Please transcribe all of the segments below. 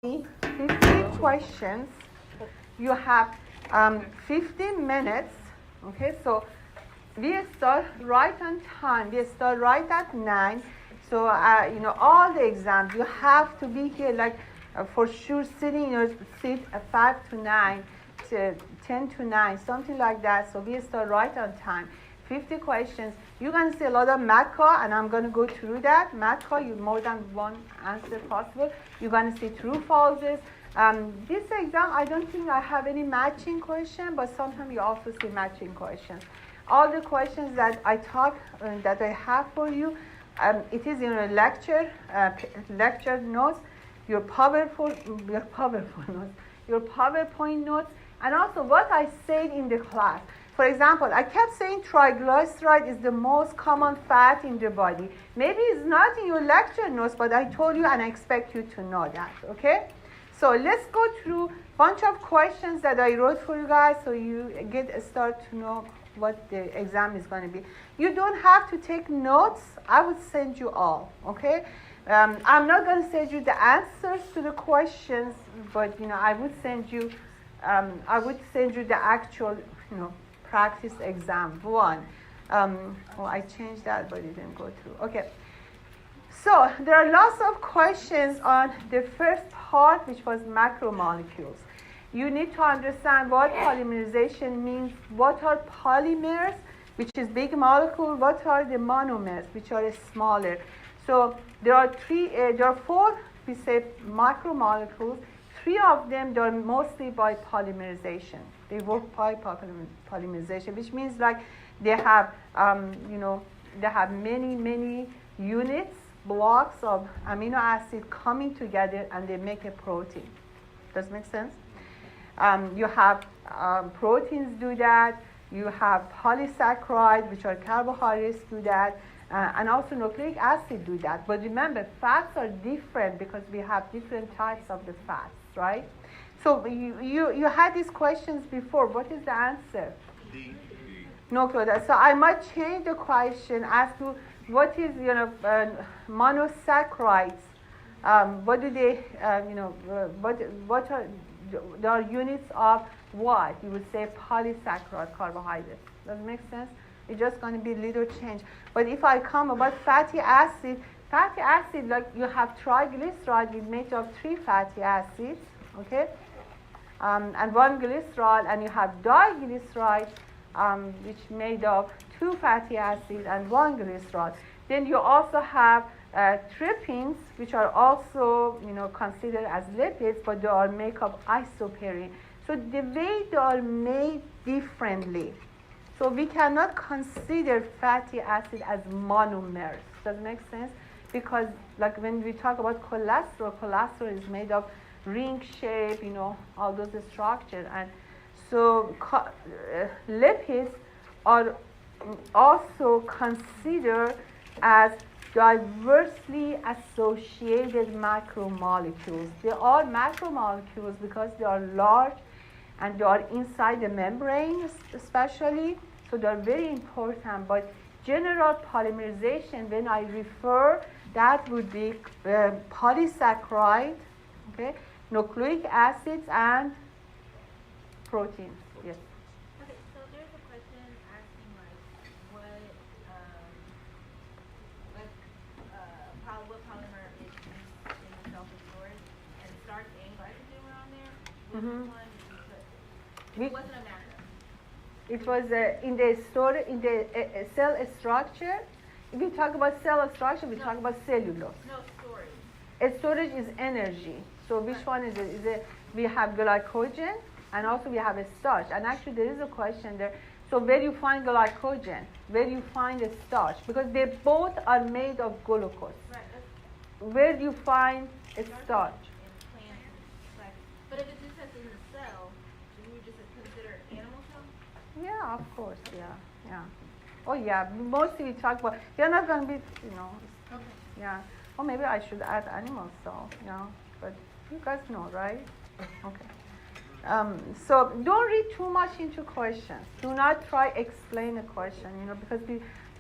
50 questions. You have 15 minutes. Okay, so we start right on time. We start right at 9. So, all the exams, you have to be here, like, for sure, sitting in your seat at 5 to 9, to 10 to 9, something like that. So we start right on time. 50 questions. You're going to see a lot of MATCA, and I'm going to go through that. MATCA, you more than one answer possible. You're going to see true, falses. This exam, I don't think I have any matching question, but sometimes you also see matching questions. All the questions that I have for you, it is in a lecture notes, your PowerPoint notes, your PowerPoint notes, and also what I said in the class. For example, I kept saying triglyceride is the most common fat in the body. Maybe it's not in your lecture notes, but I told you and I expect you to know that, okay? So let's go through a bunch of questions that I wrote for you guys so you get a start to know what the exam is going to be. You don't have to take notes. I would send you all, okay? I'm not going to send you the answers to the questions, but I would send you the actual practice exam one. I changed that, but it didn't go through. Okay. So there are lots of questions on the first part, which was macromolecules. You need to understand what polymerization means. What are polymers, which is big molecule? What are the monomers, which are smaller? So there are 4, we say, macromolecules. 3 of them, they are mostly by polymerization. They work by polymerization, which means like they have, they have many units, blocks of amino acid coming together, and they make a protein. Does it make sense? You have proteins do that. You have polysaccharides, which are carbohydrates, do that. And also nucleic acid do that. But remember, fats are different because we have different types of the fats, right? So you had these questions before. What is the answer? D. Nucleotide. So I might change the question as to what is monosaccharides. What do they what are the units of what? You would say polysaccharide carbohydrates. Does it make sense? It's just going to be a little change. But if I come about fatty acid, like you have triglyceride, is made of 3 fatty acids, okay? And 1 glycerol, and you have diglyceride, which made of 2 fatty acids and 1 glycerol. Then you also have tryptophan, which are also considered as lipids, but they are made of isoperine. So the way they are made differently. So we cannot consider fatty acid as monomers. Does it make sense? Because like when we talk about cholesterol is made of ring shape, all those structures. And so lipids are also considered as diversely associated macromolecules. They are macromolecules because they are large and they are inside the membrane especially, so they are very important. But general polymerization, when I refer, that would be polysaccharide, okay, nucleic acids, and proteins. Yes. Okay, so there's a question asking what polymer is used in the cell for storage, and starch and glycogen were on there. Which one did you put? It wasn't a macro. It was in the cell structure. If we talk about cell structure, we talk about cellulose. No, storage. Storage is energy. So which one is it? We have glycogen, and also we have a starch. And actually there is a question there. So where do you find glycogen? Where do you find the starch? Because they both are made of glucose. Right. Where do you find a starch? In plants. But if it just says in the cell, do you just consider animal cell? Yeah, of course, yeah. Oh yeah, mostly we talk about, you're not going to be, Okay. yeah. Or maybe I should add animal cell, but you guys know, right? Okay. So don't read too much into questions. Do not try explain a question, because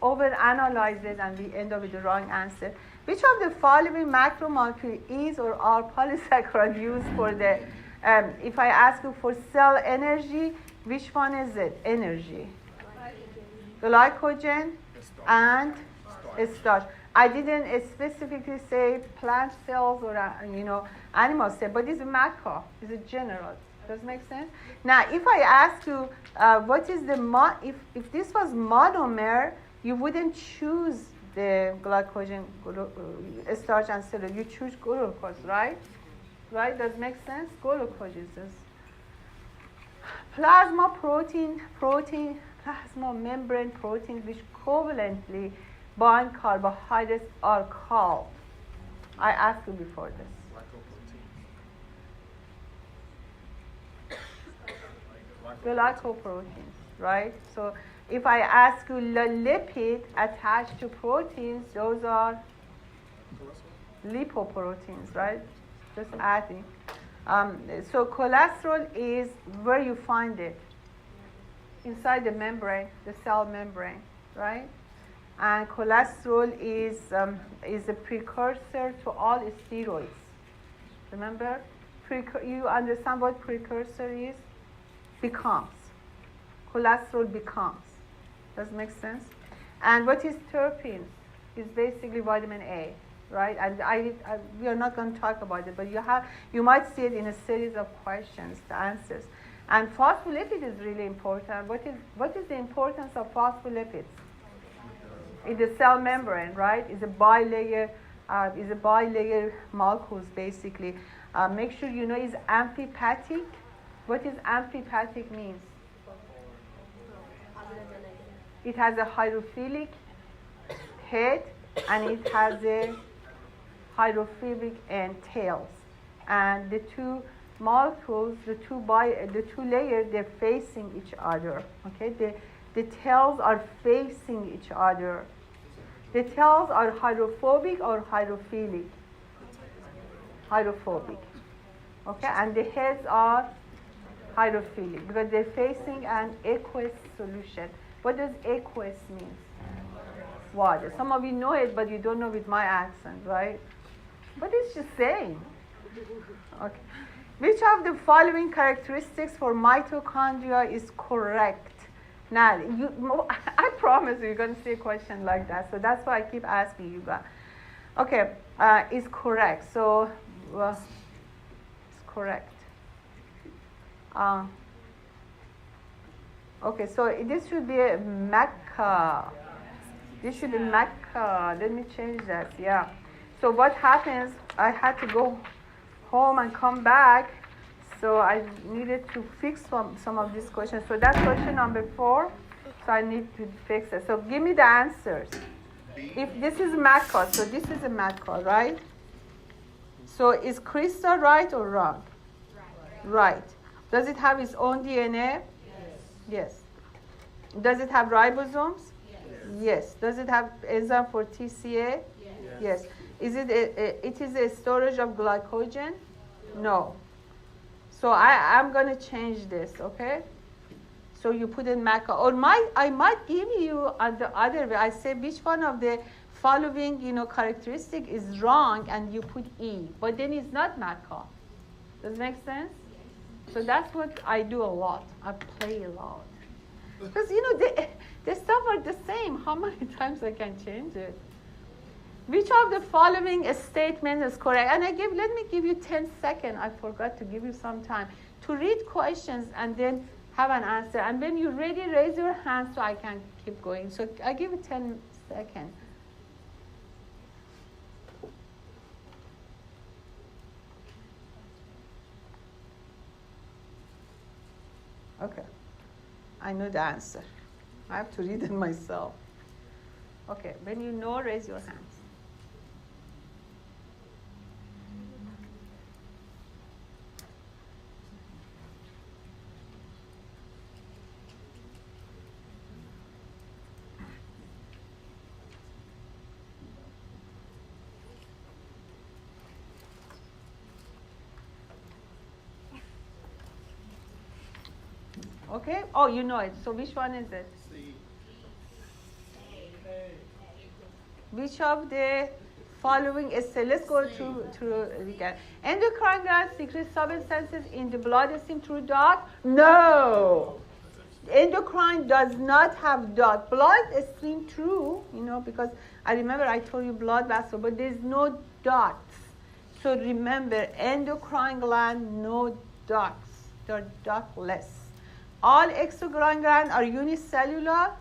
overanalyze it and we end up with the wrong answer. Which of the following macromolecule is or are polysaccharide used for the, if I ask you for cell energy, which one is it? Energy. Glycogen and starch. I didn't specifically say plant cells or animal cells, but it's a macro. It's a general. Does it make sense? Now, if I ask you what is the if this was monomer, you wouldn't choose the glycogen, starch, and cellulose. You choose glucose, right? Right? Does it make sense? Glucose is this. Plasma protein, plasma membrane proteins which covalently bind carbohydrates are called. I asked you before this. Glycoproteins, right? So if I ask you the lipid attached to proteins, those are lipoproteins, right? Just adding. So cholesterol is where you find it, inside the membrane, the cell membrane, right? And cholesterol is a precursor to all steroids. Remember, you understand what precursor is? Becomes. Cholesterol becomes. Does it make sense? And what is terpenes? Is basically vitamin A, right? And we are not going to talk about it, but you might see it in a series of questions, the answers. And phospholipid is really important. What is the importance of phospholipids? In the cell membrane, right? Is a bilayer molecules basically. Make sure you know is amphipathic. What is amphipathic means? It has a hydrophilic head and it has a hydrophobic tails. And the two molecules, the two layers, they're facing each other. Okay, the tails are facing each other. The tails are hydrophobic or hydrophilic? Hydrophobic. Okay, and the heads are hydrophilic because they're facing an aqueous solution. What does aqueous mean? Water. Some of you know it, but you don't know with my accent, right? But it's just saying. Okay. Which of the following characteristics for mitochondria is correct? Now, I promise you're going to see a question like that, so that's why I keep asking you guys. Okay, is correct. So, it's correct. Okay, so this should be a Mecca. This should be Mecca. Let me change that. Yeah. So what happens? I had to go home and come back, so I needed to fix some of these questions. So that's question number 4. So I need to fix it. So give me the answers. If this is Mecca, so this is a Mecca, right? So is Krista right or wrong? Right. Does it have its own DNA? Yes. Does it have ribosomes? Yes. Does it have enzyme for TCA? Yes. Is it a storage of glycogen? No. So I'm going to change this, okay? So you put in MACA. Or I might give you the other way. I say which one of the following, characteristic is wrong, and you put E. But then it's not MACA. Does it make sense? So that's what I do a lot. I play a lot. Because, the stuff are the same. How many times I can change it? Which of the following statements is correct? And let me give you 10 seconds. I forgot to give you some time to read questions and then have an answer. And when you're ready, raise your hand so I can keep going. So I give you 10 seconds. Okay. I know the answer. I have to read it myself. Okay. When you know, raise your hands. Okay? Oh, you know it. So which one is it? C. which of the following is, so let's go through again. Endocrine glands secrete substances in the bloodstream through duct? No. Endocrine does not have duct. Blood stream through, because I remember I told you blood vessel, but there's no ducts. So remember, endocrine gland, no ducts. They're ductless. All exocrine glands are unicellular?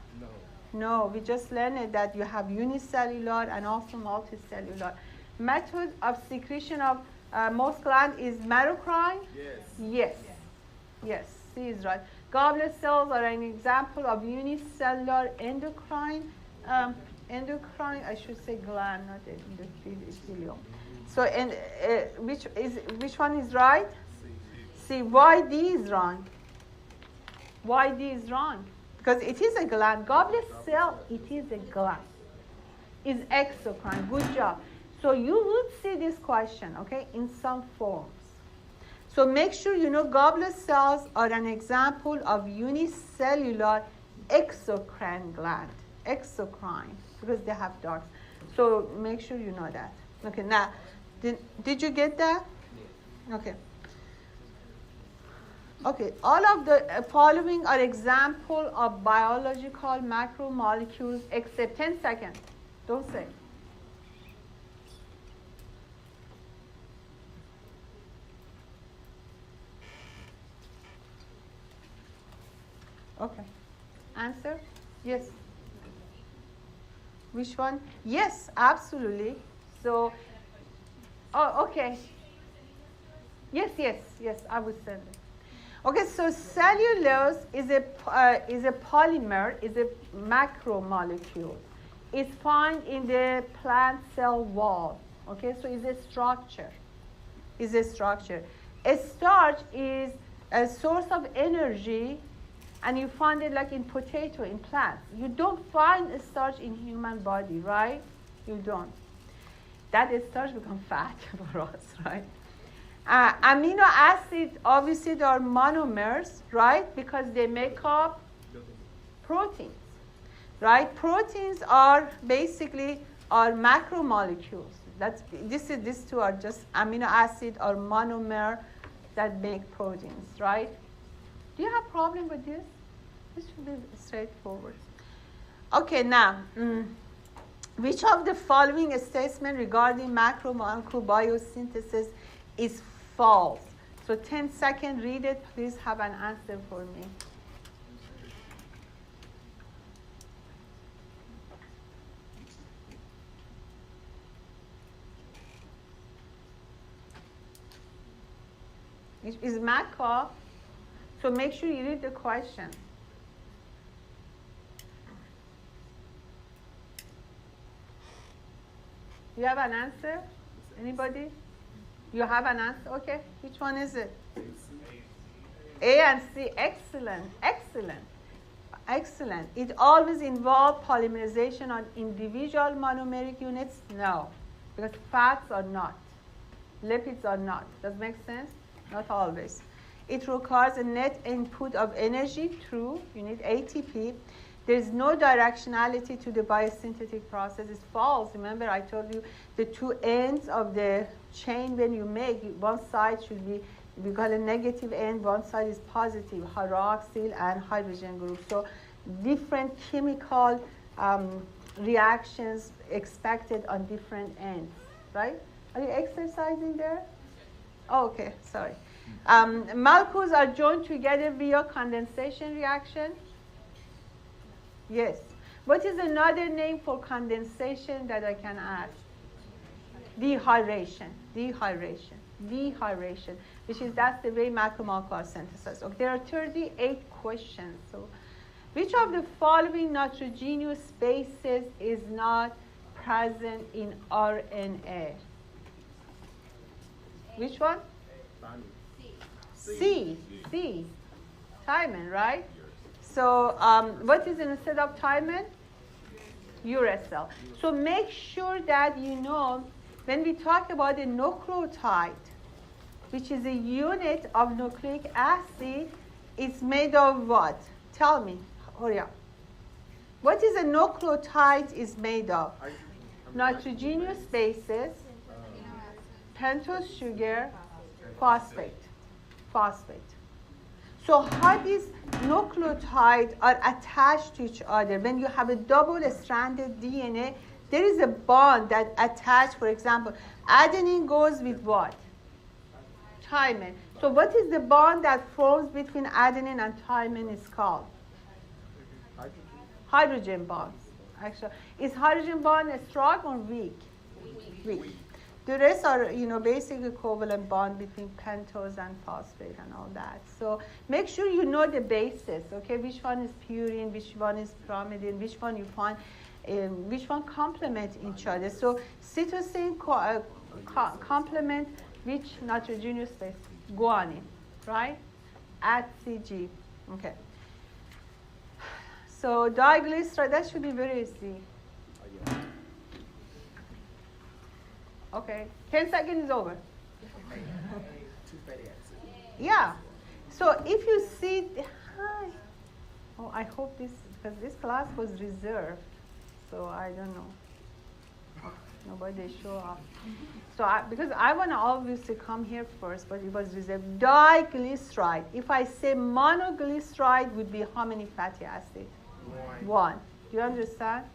No, we just learned that you have unicellular and also multicellular. Method of secretion of most gland is merocrine? Yes, C is right. Goblet cells are an example of unicellular endocrine. Endocrine, I should say gland, not endothelium. So, which one is right? C. Why D is wrong? Why D is wrong? Because it is a gland. Goblet cell, it is a gland. Is exocrine. Good job. So you would see this question, okay, in some forms. So make sure you know goblet cells are an example of unicellular exocrine gland. Exocrine, because they have ducts. So make sure you know that. Okay, now, did you get that? Okay. Okay, all of the following are example of biological macromolecules except 10 seconds. Don't say. Okay. Answer? Yes. Which one? Yes, absolutely. So, oh, okay. Yes, I would send it. Okay, so cellulose is a polymer, is a macromolecule. It's found in the plant cell wall. Okay, so it's a structure. A starch is a source of energy, and you find it like in potato, in plants. You don't find a starch in human body, right? You don't. That starch becomes fat for us, right? Amino acids, obviously, they are monomers, right? Because they make up proteins, right? Proteins are basically macromolecules. These two are just amino acid or monomer that make proteins, right? Do you have a problem with this? This should be straightforward. Okay, now, which of the following statements regarding macromolecule biosynthesis is false? So 10 seconds, read it. Please have an answer for me. It is MACA. So make sure you read the question. You have an answer? Anybody? You have an answer? Okay. Which one is it? A and C. Excellent. It always involves polymerization on individual monomeric units? No. Because fats are not. Lipids are not. Does that make sense? Not always. It requires a net input of energy. True. You need ATP. There is no directionality to the biosynthetic process. It's false. Remember, I told you the two ends of the chain when you make, one side should be, we call a negative end, one side is positive, hydroxyl and hydrogen group. So different chemical reactions expected on different ends, right? Are you exercising there? Oh, okay, sorry. Molecules are joined together via condensation reaction. Yes. What is another name for condensation that I can add? Dehydration, that's the way macromolecules are synthesized. Okay, there are 38 questions. So, which of the following nitrogenous bases is not present in RNA? Which one? C. Thymine, right? So what is instead of thymine? Uracil. So make sure that you know when we talk about a nucleotide, which is a unit of nucleic acid, it's made of what? Tell me. Hurry up. What is a nucleotide is made of? Nitrogenous bases, pentose sugar, phosphate. Phosphate. So how these nucleotides are attached to each other? When you have a double-stranded DNA, there is a bond that attached, for example, adenine goes with what? Thymine. So what is the bond that forms between adenine and thymine is called? Hydrogen bonds. Actually, is hydrogen bond strong or weak? Weak. The rest are, basically covalent bond between pentose and phosphate and all that. So make sure you know the basis, okay? Which one is purine, which one is pyrimidine, which one you find, which one complement each other. So cytosine complement which nitrogenous base? Guanine, right? At CG, okay. So diglyceride, that should be very easy. Okay, 10 seconds is over. Yeah. So if you see, hi. Oh, I hope this, because this class was reserved. So I don't know. Nobody show up. So because I want to obviously come here first, but it was reserved. Diglyceride. If I say monoglyceride, would be how many fatty acids? One. Do you understand?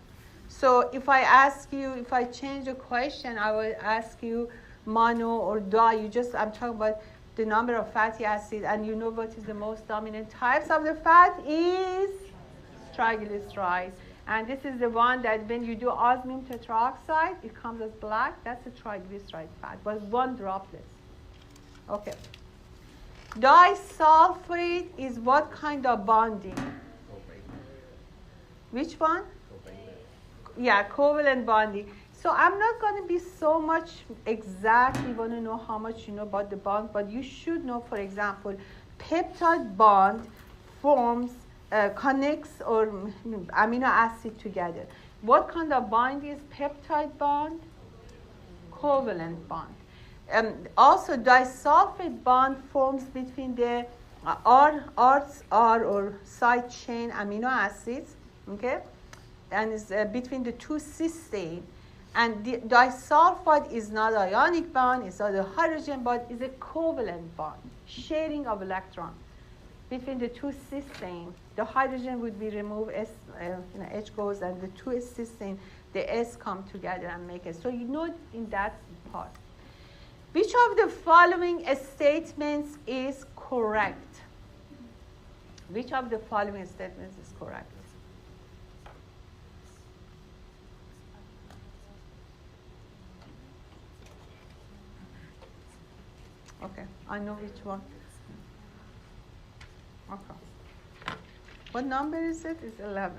So if I ask you, if I change the question, I will ask you mono or di. I'm talking about the number of fatty acids, and you know what is the most dominant types of the fat is triglycerides. And this is the one that when you do osmium tetroxide, it comes as black. That's a triglyceride fat, but one droplet. Okay. Disulfide is what kind of bonding? Which one? Yeah, covalent bonding. So I'm not going to be so much exactly want to know how much you know about the bond, but you should know, for example, peptide bond forms, connects or amino acid together. What kind of bond is peptide bond? Covalent bond. Also, disulfide bond forms between the R or side chain amino acids, okay? And it's between the two cysteine. And the disulfide is not ionic bond, it's not a hydrogen bond, it's a covalent bond, sharing of electron between the two cysteine. The hydrogen would be removed, H goes, and the two cysteine, the S come together and make it. So you know in that part. Which of the following statements is correct? Which of the following statements is correct? Okay, I know which one. Okay. What number is it? It's 11.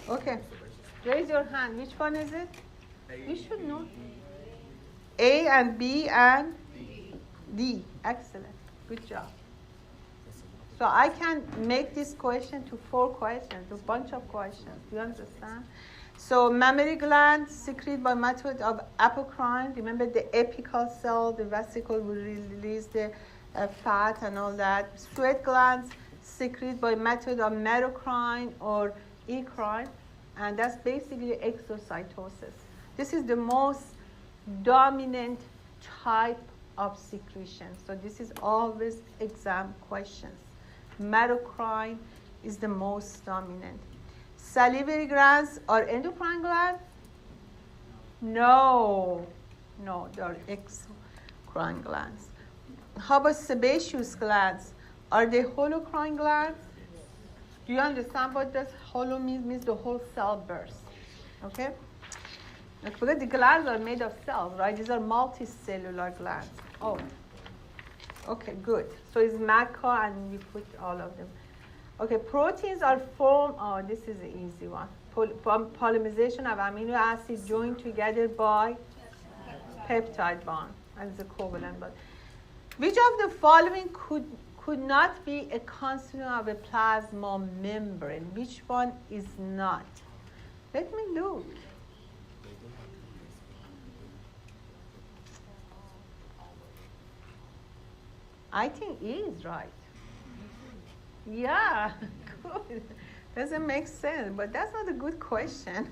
Okay. Raise your hand. Which one is it? You should know. A and B and D. Excellent. Good job. So I can make this question to 4 questions, a bunch of questions. Do you understand? So mammary gland secrete by method of apocrine. Remember the apical cell, the vesicle will release the fat and all that. Sweat glands secrete by method of merocrine or ecrine, and that's basically exocytosis. This is the most dominant type of secretion. So this is always exam questions. Merocrine is the most dominant. Salivary glands are endocrine glands? No, they are exocrine glands. How about sebaceous glands? Are they holocrine glands? Do you understand what does holo means? Means the whole cell burst. Okay? Because the glands are made of cells, right? These are multicellular glands. Oh. Okay, good. So it's MACA and you put all of them. Okay, proteins are formed, oh, this is an easy one. Polymerization of amino acids joined together by peptide bond as a covalent bond. Which of the following could not be a constituent of a plasma membrane? Which one is not? Let me look. I think E is right. Yeah, good. Doesn't make sense, but that's not a good question.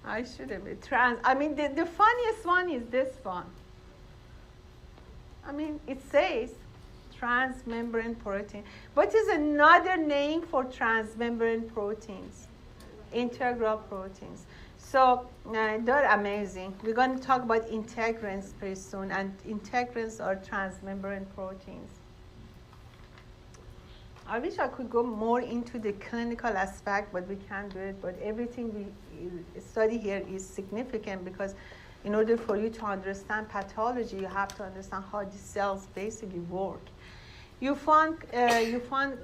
I should have been trans. I mean, the funniest one is this one. I mean, it says transmembrane protein. What is another name for transmembrane proteins? Integral proteins. So they're amazing. We're going to talk about integrins pretty soon, and integrins are transmembrane proteins. I wish I could go more into the clinical aspect, but we can't do it. But everything we study here is significant because in order for you to understand pathology, you have to understand how the cells basically work. You found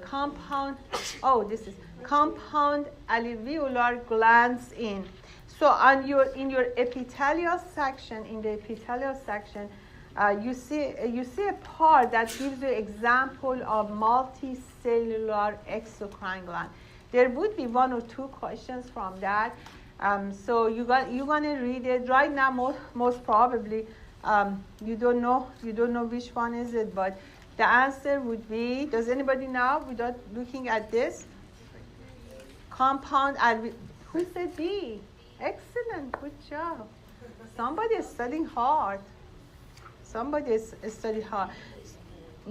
compound, this is compound alveolar glands in. So in your epithelial section, you see a part that gives you example of multicellular exocrine gland. There would be one or two questions from that. So you're gonna read it right now. Most probably, you don't know which one is it, but the answer would be. Does anybody know without looking at this? Compound alveolar. Who said B? Excellent, good job. Somebody is studying hard. Somebody is studying hard.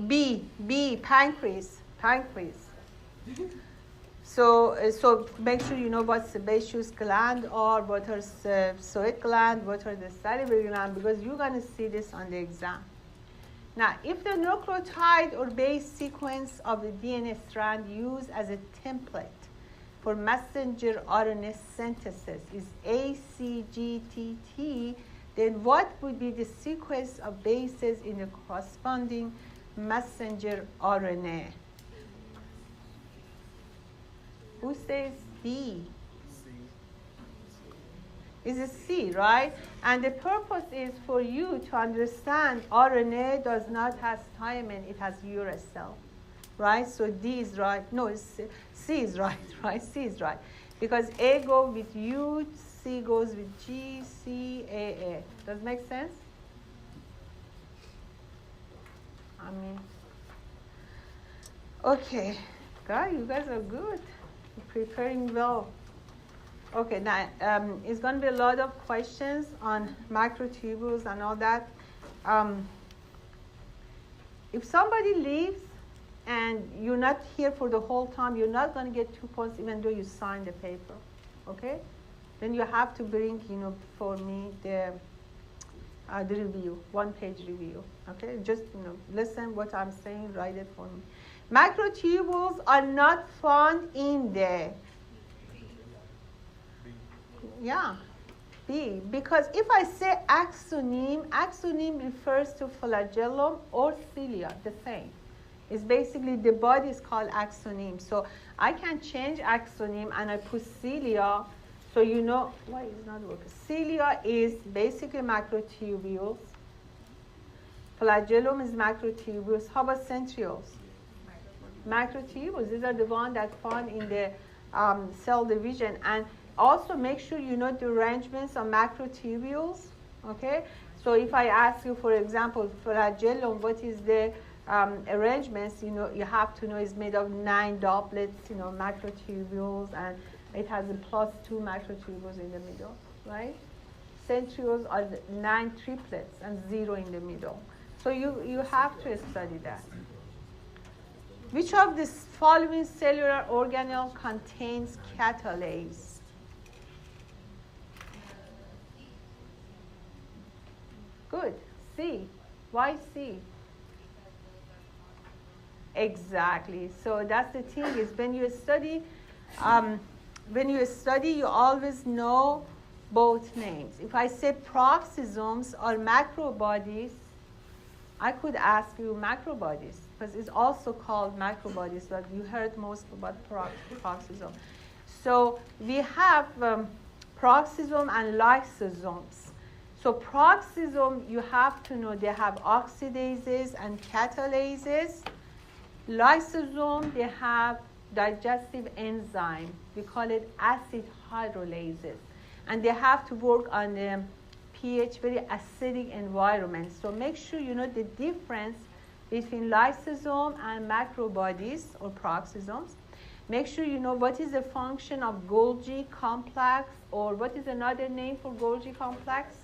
B, pancreas. So make sure you know what sebaceous gland are, what are thyroid gland, what are the salivary gland, because you're going to see this on the exam. Now, if the nucleotide or base sequence of the DNA strand used as a template for messenger RNA synthesis is ACGTT, then what would be the sequence of bases in the corresponding messenger RNA? Who says D? Is a C, right? And the purpose is for you to understand RNA does not have thymine, it has uracil, right? So D is right. No, C is right, right? C is right. Because A goes with U, C goes with G, C, A. Does it make sense? I mean, okay. God, you guys are good. You're preparing well. Okay, now it's going to be a lot of questions on microtubules and all that. If somebody leaves and you're not here for the whole time, you're not going to get 2 points even though you signed the paper, okay? Then you have to bring, for me the review, 1-page review, okay? Just, listen what I'm saying, write it for me. Microtubules are not found in the B. Because if I say axoneme refers to flagellum or cilia, the same. It's basically the body is called axoneme. So I can change axoneme and I put cilia. So why is not working? Cilia is basically macrotubules. Flagellum is macrotubules. How about centrioles? Macrotubules. These are the ones that found in the cell division. And also make sure you know the arrangements of macrotubules, okay? So if I ask you, for example, flagellum, what is the arrangements, you have to know it's made of 9 doublets, macrotubules, and it has a +2 macrotubules in the middle, right? Centrioles are 9 triplets and 0 in the middle. So you have to study that. Which of the following cellular organelle contains catalase? Good. C. Why C? Exactly. So that's the thing is when you study, you always know both names. If I say peroxisomes or macrobodies, I could ask you macrobodies because it's also called macrobodies, but you heard most about peroxisome. So we have peroxisome and lysosomes. So peroxisome, you have to know they have oxidases and catalases. Lysosome, they have digestive enzyme. We call it acid hydrolases. And they have to work on the pH, very acidic environment. So make sure you know the difference between lysosome and macrobodies or peroxisomes. Make sure you know what is the function of Golgi complex, or what is another name for Golgi complex?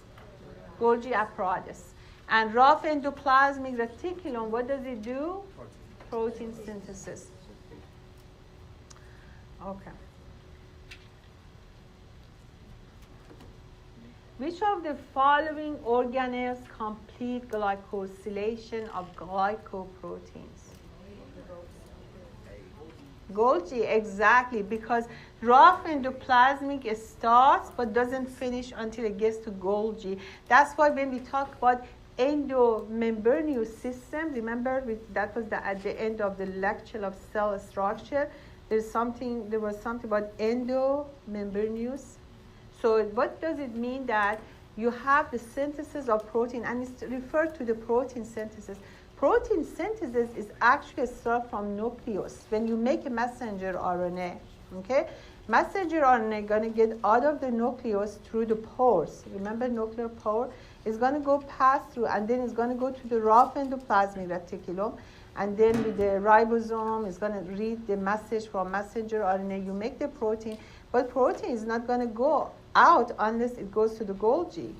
Golgi apparatus. And rough endoplasmic reticulum, what does it do? Protein synthesis. Okay. Which of the following organelles complete glycosylation of glycoproteins? Golgi, exactly, because rough endoplasmic starts but doesn't finish until it gets to Golgi. That's why when we talk about endomembranous system, remember that was at the end of the lecture of cell structure. There was something about endomembranous. So what does it mean? That you have the synthesis of protein, and it's referred to the protein synthesis. Protein synthesis is actually starts from nucleus. When you make a messenger RNA, okay? Messenger RNA going to get out of the nucleus through the pores. Remember nuclear pore? It's going to go pass through, and then it's going to go to the rough endoplasmic reticulum, and then with the ribosome, it's going to read the message from messenger RNA. You make the protein, but protein is not going to go out unless it goes to the Golgi.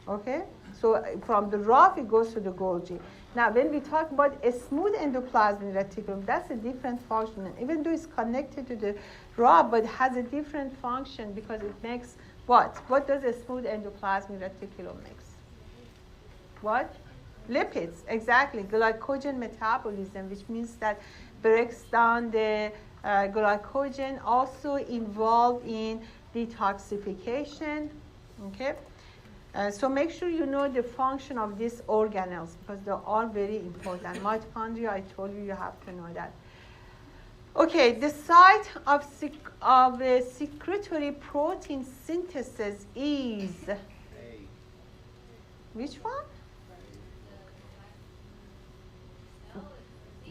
Okay? So from the rough, it goes to the Golgi. Now, when we talk about a smooth endoplasmic reticulum, that's a different function. And even though it's connected to the rough, but has a different function because it makes what? What does a smooth endoplasmic reticulum makes? What? Lipids, exactly. Glycogen metabolism, which means that breaks down the glycogen, also involved in detoxification. Okay? So make sure you know the function of these organelles because they are very important. Mitochondria, I told you, you have to know that. Okay, the site of secretory protein synthesis is which one?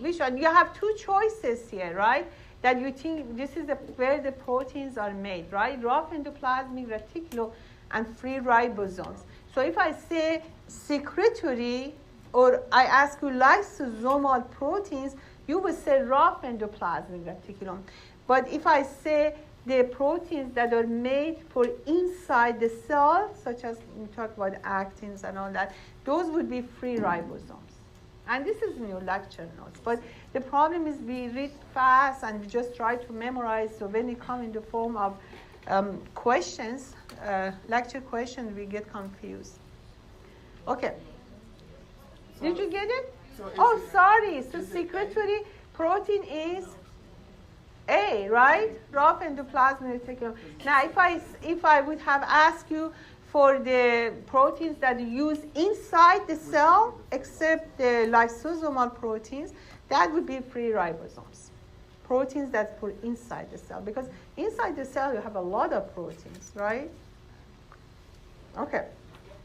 Which one? You have two choices here, right? That you think this is where the proteins are made, right? Rough endoplasmic reticulum and free ribosomes. So if I say secretory, or I ask you lysosomal proteins, you will say rough endoplasmic reticulum. But if I say the proteins that are made for inside the cell, such as we talk about actins and all that, those would be free ribosomes. And this is in your lecture notes. But the problem is we read fast and we just try to memorize. So when they come in the form of questions, lecture questions, we get confused. Okay. Did you get it? Oh, sorry. So secretory protein is A, right? Rough endoplasmic reticulum. Now, if I would have asked you for the proteins that you use inside the cell, except the lysosomal proteins, that would be free ribosomes. Proteins that's for inside the cell, because inside the cell you have a lot of proteins, right? Okay.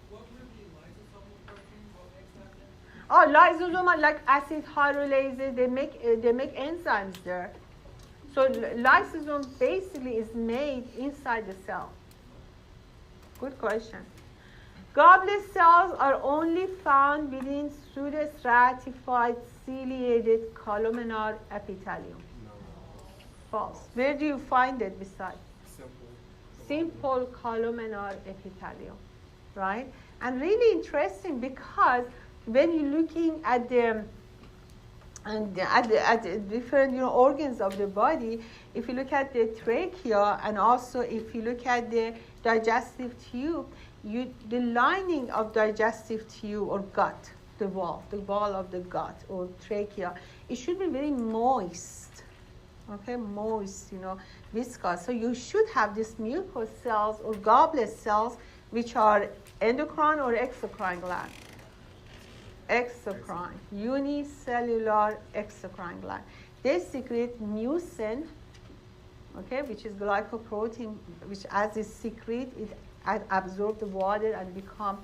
What would be lysosomal proteins? What makes that? Oh, lysosomal, like acid hydrolase, they make enzymes there. So lysosome basically is made inside the cell. Good question. Goblet cells are only found within pseudostratified ciliated columnar epithelium. No. False. Where do you find it besides? Simple. Simple columnar epithelium, right? And really interesting because when you're looking at the different organs of the body, if you look at the trachea and also if you look at the digestive tube, the lining of digestive tube or gut, the wall of the gut or trachea, it should be very moist, okay, moist, viscous. So you should have these mucous cells or goblet cells, which are endocrine or exocrine gland. Exocrine, unicellular exocrine gland. They secrete mucin, okay, which is glycoprotein, which as it secrete, it absorbs the water and become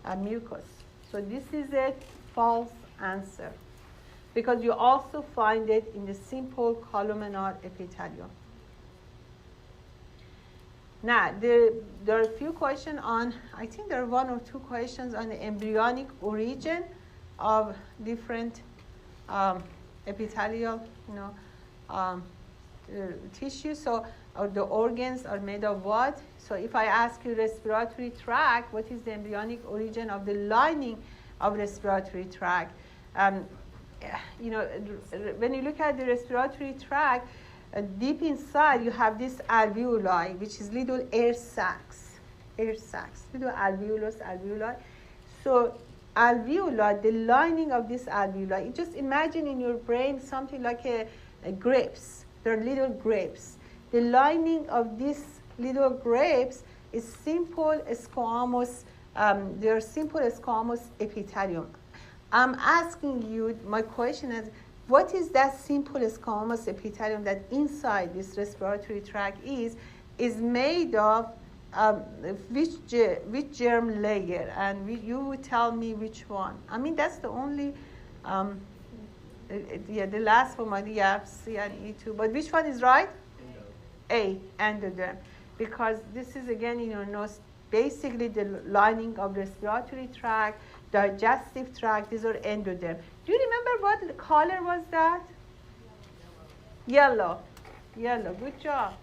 a mucus. So this is a false answer because you also find it in the simple columnar epithelium. Now, there are a few questions on, I think there are one or two questions on the embryonic origin of different epithelial, tissue. So, or the organs are made of what? So, if I ask you respiratory tract, what is the embryonic origin of the lining of respiratory tract? When you look at the respiratory tract, deep inside you have this alveoli, which is little air sacs, little alveoli. So alveoli, the lining of this alveoli, just imagine in your brain something like a grapes. They're little grapes. The lining of these little grapes is simple squamous. They're simple squamous epithelium. I'm asking you, my question is, what is that simple squamous epithelium that inside this respiratory tract is made of which germ layer? And you would tell me which one. I mean, that's the only, the last one, C and E too. But which one is right? A, endoderm. Because this is, again, basically the lining of respiratory tract, digestive tract, these are endoderm. Do you remember what color was that? Yellow. Good job.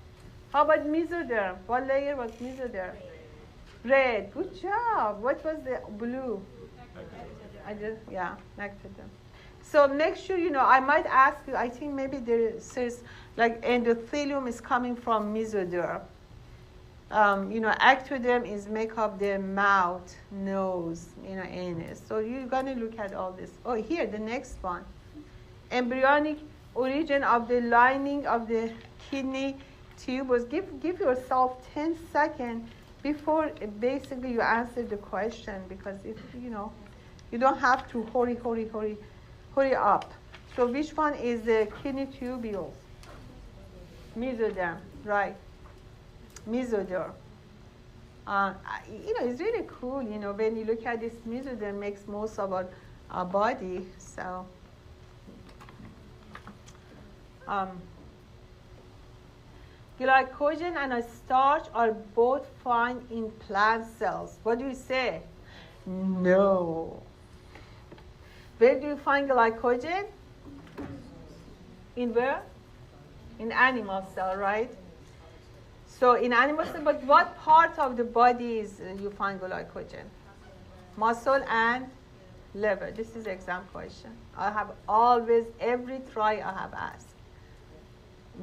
How about mesoderm? What layer was mesoderm? Red. Good job. What was the blue? Ectoderm. So make sure, I might ask you, I think maybe there says like endothelium is coming from mesoderm. Ectoderm is make up the mouth, nose, anus. So you're going to look at all this. Oh, here, the next one. Embryonic origin of the lining of the kidney tube was, give yourself 10 seconds before basically you answer the question, because if, you don't have to hurry up. So which one is the kidney tubules? Mesoderm, right. Mesoderm. It's really cool, when you look at this, mesoderm makes most of our body. So, glycogen and a starch are both found in plant cells. What do you say? No. Where do you find glycogen? In where? In animal cell, right? So in animal cell, but what part of the body is you find glycogen? Muscle and liver. This is exam question. I have always, every try I have asked.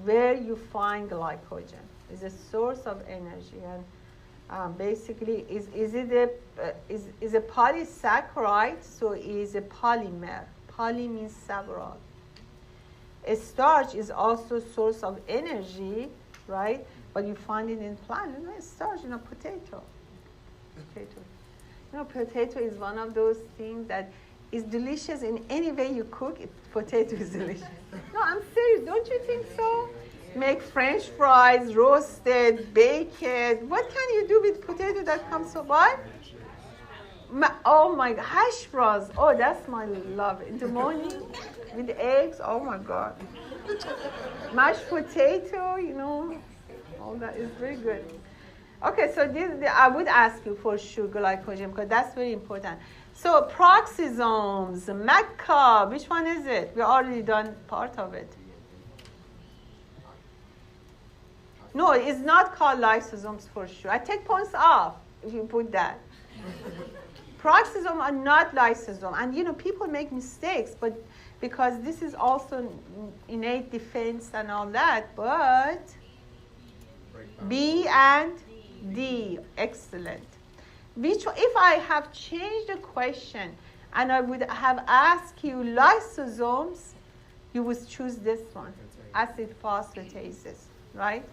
Where you find glycogen is a source of energy, and basically is a polysaccharide, so it is a polymer. Poly means several. A starch is also source of energy, right? But you find it in plant. Starch, potato. Potato is one of those things that is delicious in any way you cook it. Potato is delicious. No, I'm serious. Don't you think so? Make French fries, roasted, bake it. What can you do with potato that comes so by? Oh my God, hash browns. Oh, that's my love. In the morning with eggs. Oh my God. Mashed potato, all that is very good. Okay, so I would ask you for sure glycogen, because that's very important. So peroxisomes, MECA, which one is it? We already done part of it. No, it's not called lysosomes for sure. I take points off if you put that. Peroxisomes are not lysosome. And people make mistakes, but because this is also innate defense and all that, but B and D, excellent. If I have changed the question and I would have asked you lysosomes, you would choose this one, acid phosphatases, right?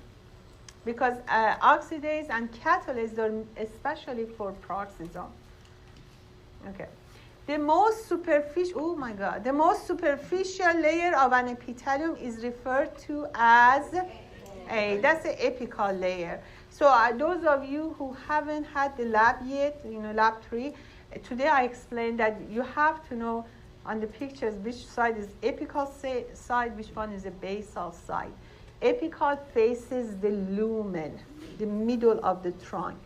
Because oxidase and catalase are especially for peroxisome. Okay. The most superficial layer of an epithelium is referred to as A. That's the apical layer. So those of you who haven't had the lab yet, lab 3, today I explained that you have to know on the pictures which side is apical side, which one is the basal side. Apical faces the lumen, the middle of the trunk.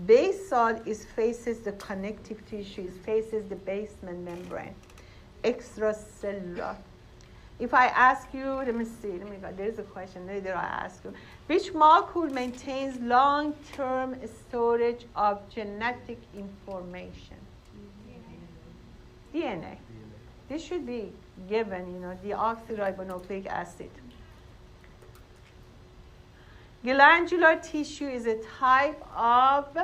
Basal faces the connective tissues, faces the basement membrane. extracellular. If I ask you, let me go. There's a question later I ask you. Which molecule maintains long-term storage of genetic information? DNA. This should be given, deoxyribonucleic acid. Glandular tissue is a type of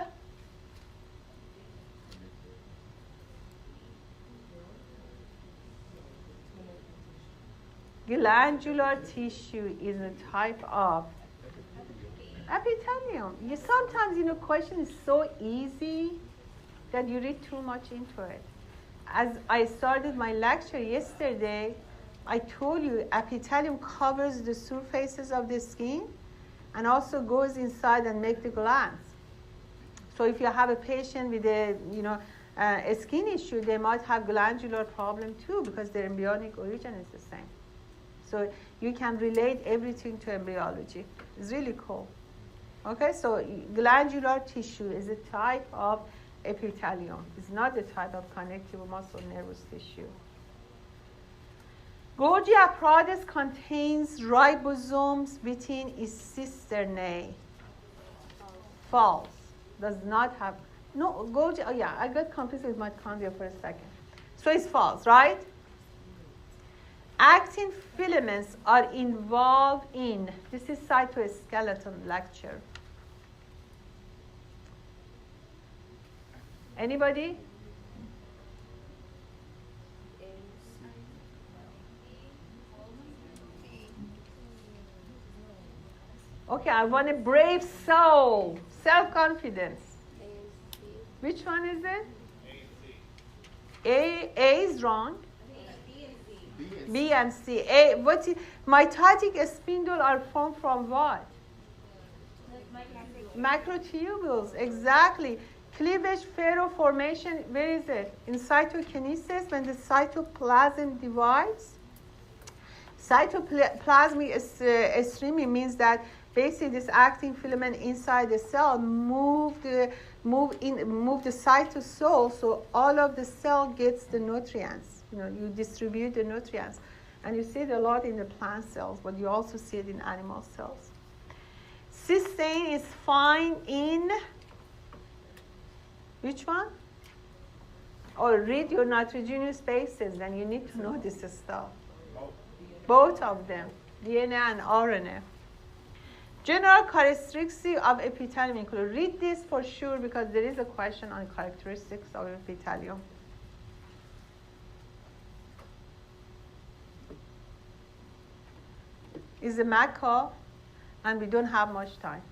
Glandular tissue is a type of epithelium. Sometimes, question is so easy that you read too much into it. As I started my lecture yesterday, I told you epithelium covers the surfaces of the skin and also goes inside and make the glands. So if you have a patient with a skin issue, they might have glandular problem too because their embryonic origin is the same. So you can relate everything to embryology. It's really cool. Okay, so glandular tissue is a type of epithelium. It's not the type of connective muscle nervous tissue. Golgi apparatus contains ribosomes within its cisternae. False. Does not have. No, Golgi, I got confused with mitochondria for a second. So it's false, right? Actin filaments are involved in, this is cytoskeleton lecture. Anybody? Okay, I want a brave soul, self-confidence. Which one is it? A is wrong. B and C. Mitotic spindle are formed from what? Macrotubules, exactly. Cleavage ferroformation, where is it? In cytokinesis, when the cytoplasm divides. Cytoplasmic streaming means that basically this actin filament inside the cell move the cytosol, so all of the cell gets the nutrients. You distribute the nutrients. And you see it a lot in the plant cells, but you also see it in animal cells. Cysteine is found in which one? Or read your nitrogenous bases, then you need to know this stuff. Both of them, DNA and RNA. General characteristics of epithelium include, read this for sure because there is a question on characteristics of epithelium. Is a MACA, and we don't have much time.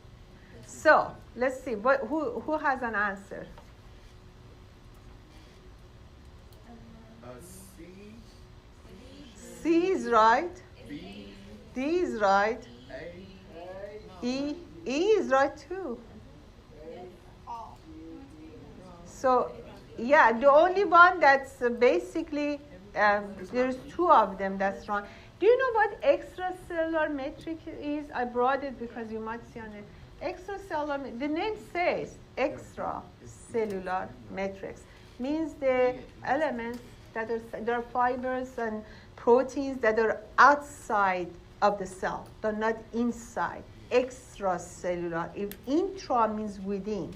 So, let's see, who has an answer? C is right. D is right. E is right too. So, yeah, the only one that's basically, there's two of them that's wrong. Do you know what extracellular matrix is? I brought it because you might see on it. Extracellular, the name says extracellular matrix, means the elements that there are fibers and proteins that are outside of the cell, they're not inside. Extracellular. If intra means within.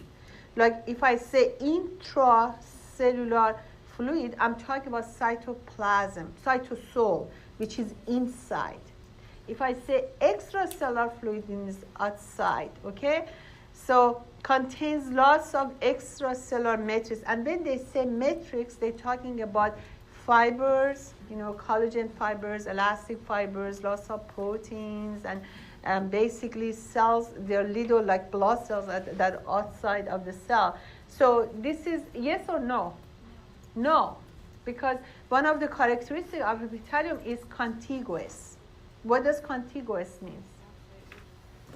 Like if I say intracellular fluid, I'm talking about cytoplasm, cytosol, which is inside. If I say extracellular fluid, means outside, okay? So contains lots of extracellular matrix. And when they say matrix, they're talking about fibers, collagen fibers, elastic fibers, lots of proteins, and basically cells, they're little like blood cells that are outside of the cell. So this is yes or no? No, because one of the characteristics of epithelium is contiguous. What does contiguous mean?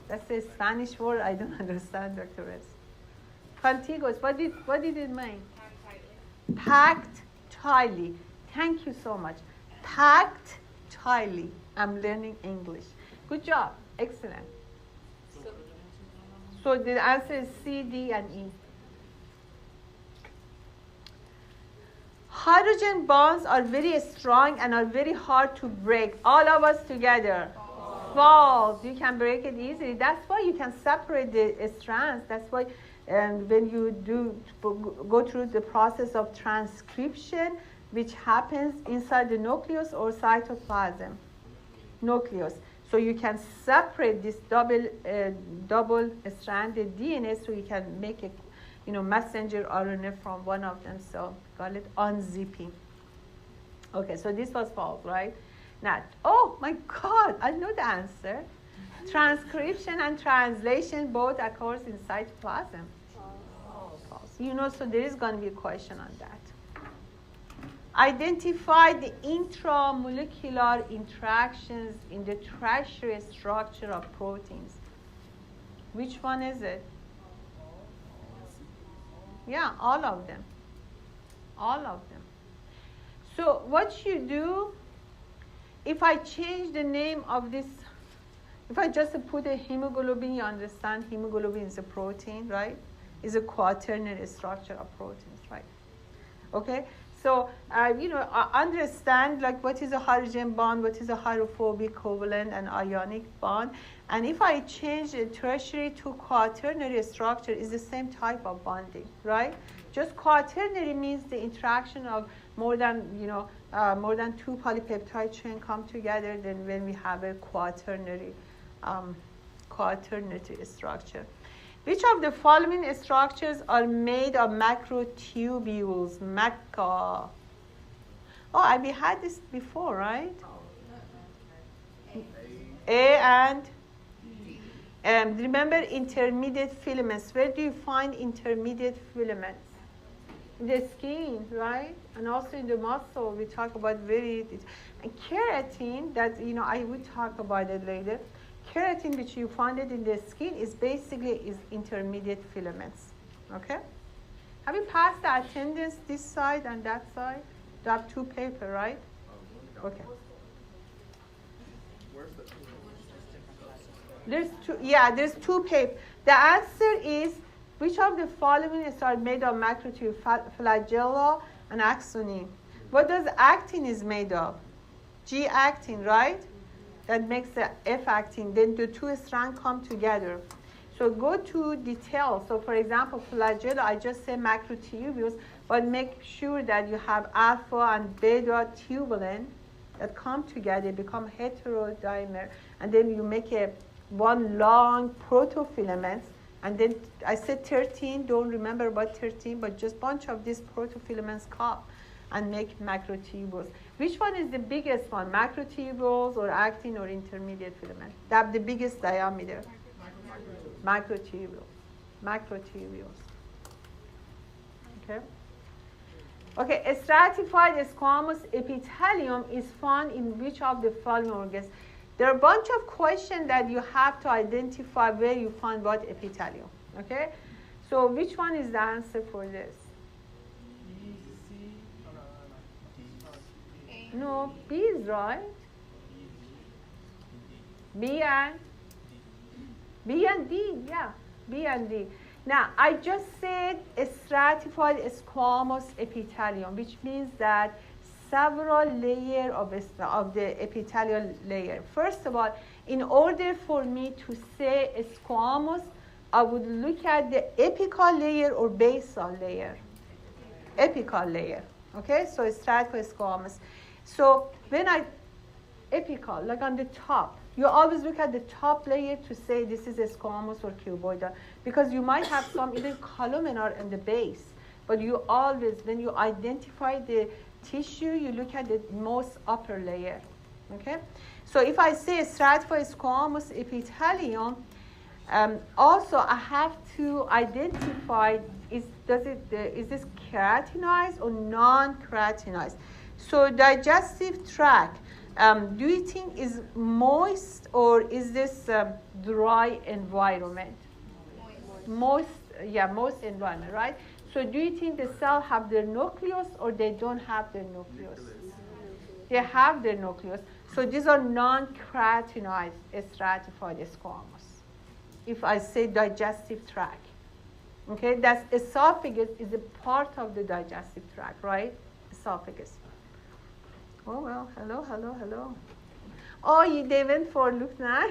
That's a Spanish word I don't understand, Dr. Rez. Contiguous, what did it mean? Packed tightly. Thank you so much. Packed tightly. I'm learning English. Good job. Excellent. So the answer is C, D, and E. hydrogen bonds are very strong and are very hard to break. All of us together. False. You can break it easily. That's why you can separate the strands. That's why when you go through the process of transcription, which happens inside the nucleus or cytoplasm. Nucleus. So you can separate this double-stranded DNA, so you can make a messenger RNA from one of them. So call it unzipping. Okay, so this was false, right? Now, oh my God, I know the answer. Transcription and translation both occurs in cytoplasm. False. So there is going to be a question on that. Identify the intramolecular interactions in the tertiary structure of proteins. Which one is it? Yeah, all of them. All of them. So what you do, if I change the name of this, if I just put a hemoglobin, you understand hemoglobin is a protein, right? Is a quaternary structure of proteins, right? Okay? So, understand like what is a hydrogen bond, what is a hydrophobic covalent and ionic bond. And if I change the tertiary to quaternary structure, is the same type of bonding, right? Just quaternary means the interaction of more than two polypeptide chain come together. Then when we have a quaternary structure. Which of the following structures are made of macrotubules? Maca. Oh, we had this before, right? A and remember intermediate filaments. Where do you find intermediate filaments? In the skin, right? And also in the muscle. We talk about and keratin. That I will talk about it later. Keratin, which you find it in the skin, is intermediate filaments. Okay? Have you passed the attendance this side and that side? You have two paper, right? Okay. There's two paper. The answer is, which of the following are made of macrotubule? Flagella and axoneme. What does actin is made of? G-actin, right? That makes the F-actin. Then the two strands come together. So go to details. So for example, flagella, I just say macrotubules, but make sure that you have alpha and beta tubulin that come together, become heterodimer, and then you make one long protofilament. And then I said 13, don't remember about 13, but just bunch of these protofilaments cup and make macrotubules. Which one is the biggest one, macrotubules or actin or intermediate filament? They have the biggest diameter. Macrotubules. Okay. Okay, a stratified squamous epithelium is found in which of the following organs? There are a bunch of questions that you have to identify where you find what epithelium. Okay? So which one is the answer for this? No, B is right. B and D, yeah. B and D. Now, I just said a stratified squamous epithelium, which means that several layers of the epithelial layer. First of all, in order for me to say a squamous, I would look at the apical layer or basal layer. Apical layer. Okay, so it's stratified squamous. So when apical, like on the top, you always look at the top layer to say this is a squamous or cuboidal, because you might have some either columnar in the base, but you always, when you identify the tissue, you look at the most upper layer. Okay? So if I say stratified squamous epithelium, also I have to identify is this keratinized or non-keratinized? So digestive tract, do you think is moist or is this dry environment? Moist environment, right? So do you think the cell have their nucleus or they don't have their nucleus? They have their nucleus. So these are non-keratinized stratified squamous. If I say digestive tract, okay, that's esophagus is a part of the digestive tract, right? esophagus. Oh, well, hello. Oh, they went for, look now,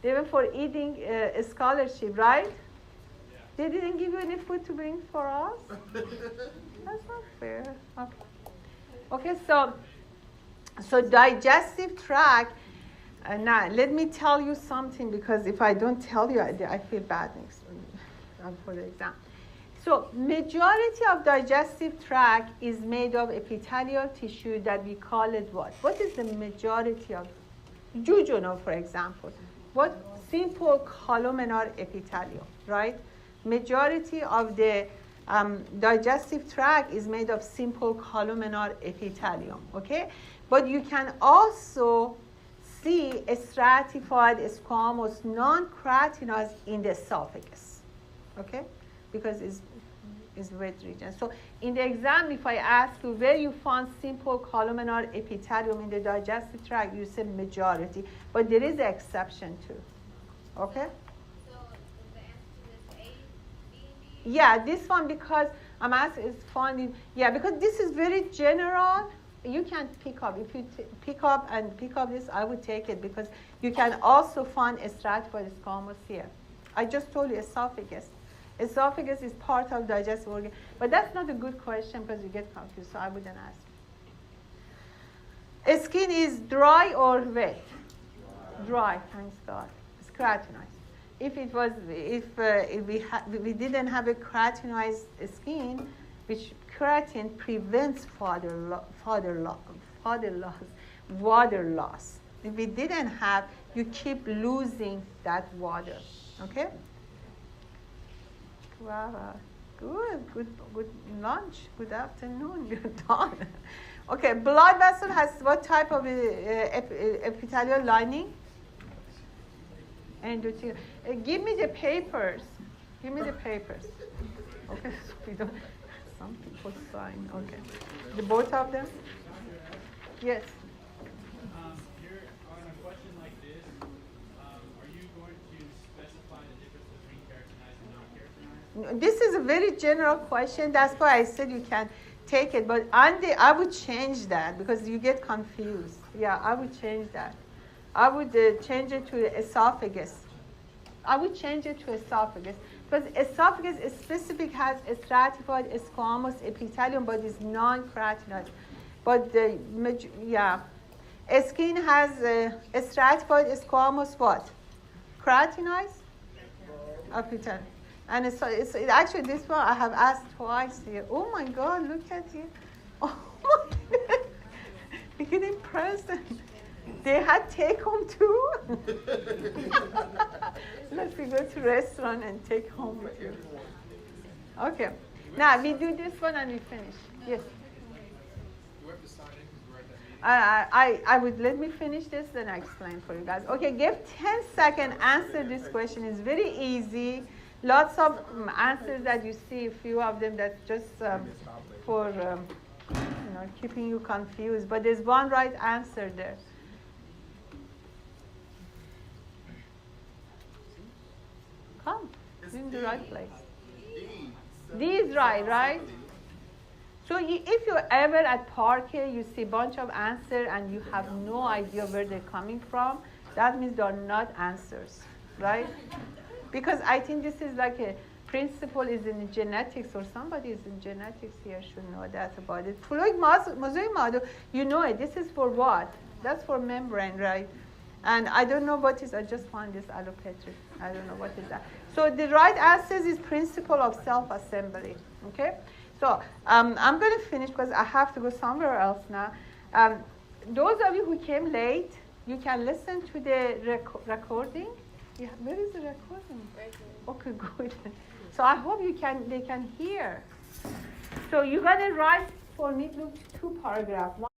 they went for eating a scholarship, right? Yeah. They didn't give you any food to bring for us? That's not fair. Okay, so digestive tract, now let me tell you something, because if I don't tell you, I feel bad next for the exam. So majority of digestive tract is made of epithelial tissue that we call it what? What is the majority of? Jejunal, for example. What? Simple columnar epithelium, right? Majority of the digestive tract is made of simple columnar epithelium, okay? But you can also see a stratified squamous non-keratinized in the esophagus, okay? Because it's wet region. So in the exam, if I ask you where you found simple columnar epithelium in the digestive tract, you say majority, but there is an exception too, okay? So is the answer to this A, B, and D? Yeah, this one, because I'm asking is found in, yeah, because this is very general. You can pick up. If you pick up this, I would take it, because you can also find a stratified squamous here. I just told you esophagus. Esophagus is part of digestive organ, but that's not a good question because you get confused, so I wouldn't ask. Skin is dry or wet? Dry, thanks God. It's keratinized. If it was, if we didn't have a keratinized skin, which keratin prevents water loss. If we didn't have, you keep losing that water. Okay. Wow, good lunch, good afternoon, you're done. Okay, blood vessel has what type of epithelial lining? Endothelial. Give me the papers. Okay, so we don't, some people sign, okay. The both of them? Yes. Here, on a question like this, are you going to specify the difference between keratinized and non-keratinized? This is a very general question. That's why I said you can take it. But I would change that because you get confused. Yeah, I would change that. I would change it to esophagus. Because esophagus is specific, has a stratified squamous epithelium, but is non-keratinized. But skin has a stratified squamous what? Keratinized epithelium. And it's actually this one I have asked twice here. Oh my God, look at you. Oh my God. You get impressed. They had take home too. Let's go to restaurant and take home with you. Okay. Now we do this one and we finish. Yes. I would let me finish this, then I explain for you guys. Okay, give 10 seconds, answer this question. It's very easy. Lots of answers that you see, a few of them that's just for keeping you confused. But there's one right answer there. Come, you're in the right place. D is right? So if you're ever at Parker, you see a bunch of answers and you have no idea where they're coming from, that means they're not answers, right? Because I think this is like a principle is in genetics, or somebody is in genetics here should know that about it. Fluid mosaic model, you know it. This is for what? That's for membrane, right? And I don't know what is, I just found this allopatric. I don't know what is that. So the right answer is principle of self-assembly, okay? So I'm going to finish because I have to go somewhere else now. Those of you who came late, you can listen to the recording. Yeah, where is the recording? Right here. Okay, good. So I hope they can hear. So you're going to write for me, look, 2 paragraphs.